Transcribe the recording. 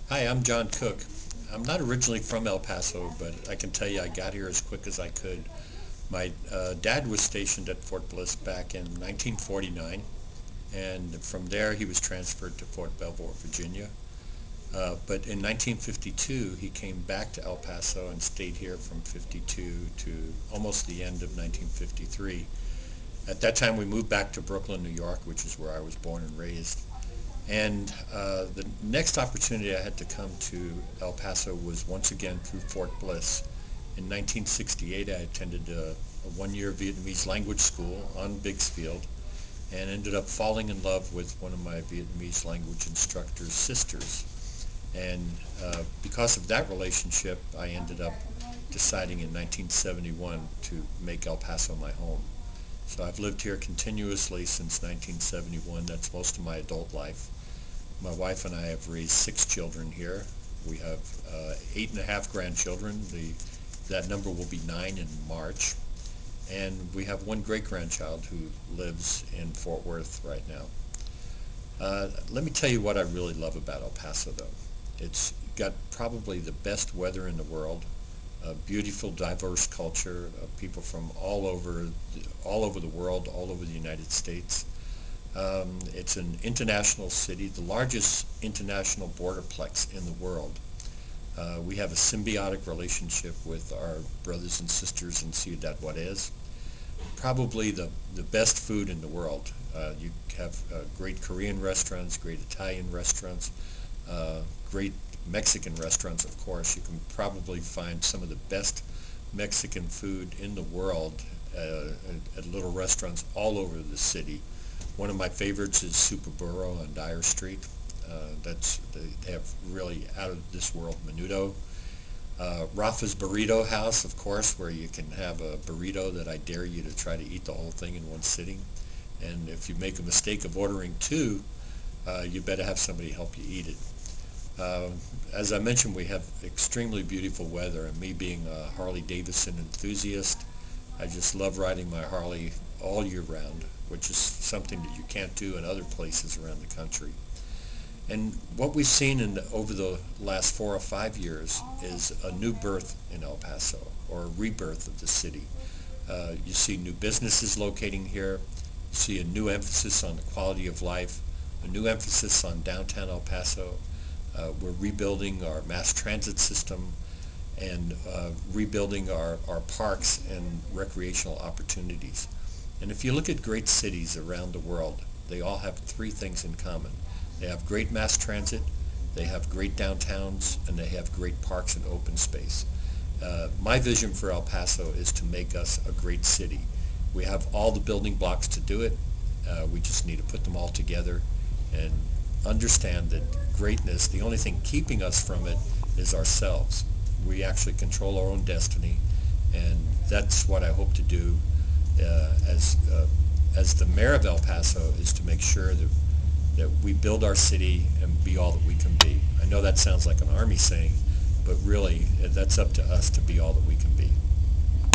Hi, I'm John Cook. I'm not originally from El Paso, but I can tell you I got here as quick as I could. My dad was stationed at Fort Bliss back in 1949, and from there he was transferred to Fort Belvoir, Virginia. But in 1952, he came back to El Paso and stayed here from 52 to almost the end of 1953. At that time, we moved back to Brooklyn, New York, which is where I was born and raised. And the next opportunity I had to come to El Paso was once again through Fort Bliss. In 1968, I attended a one-year Vietnamese language school on Bixfield and ended up falling in love with one of my Vietnamese language instructor's sisters. And because of that relationship, I ended up deciding in 1971 to make El Paso my home. So I've lived here continuously since 1971. That's most of my adult life. My wife and I have raised 6 children here. We have 8.5 grandchildren. That number will be 9 in March. And we have one great-grandchild who lives in Fort Worth right now. Let me tell you what I really love about El Paso, though. It's got probably the best weather in the world, a beautiful, diverse culture of people from all over the world, all over the United States. It's an international city, the largest international borderplex in the world. We have a symbiotic relationship with our brothers and sisters in Ciudad Juarez. Probably the best food in the world. You have great Korean restaurants, great Italian restaurants, great Mexican restaurants, of course. You can probably find some of the best Mexican food in the world at little restaurants all over the city. One of my favorites is Super Burro on Dyer Street. They have really out of this world menudo. Rafa's Burrito House, of course, where you can have a burrito that I dare you to try to eat the whole thing in one sitting. And if you make a mistake of ordering two, you better have somebody help you eat it. Uh, as I mentioned, we have extremely beautiful weather, and me being a Harley Davidson enthusiast, I just love riding my Harley all year round, which is something that you can't do in other places around the country. And what we've seen over the last 4 or 5 years is a new birth in El Paso, or a rebirth of the city. You see new businesses locating here. You see a new emphasis on the quality of life, a new emphasis on downtown El Paso. We're rebuilding our mass transit system and rebuilding our parks and recreational opportunities. And if you look at great cities around the world, they all have three things in common. They have great mass transit, they have great downtowns, and they have great parks and open space. My vision for El Paso is to make us a great city. We have all the building blocks to do it. We just need to put them all together and understand that greatness, the only thing keeping us from it is ourselves. We actually control our own destiny, and that's what I hope to do as the mayor of El Paso, is to make sure that we build our city and be all that we can be. I know that sounds like an army saying, but really that's up to us to be all that we can be.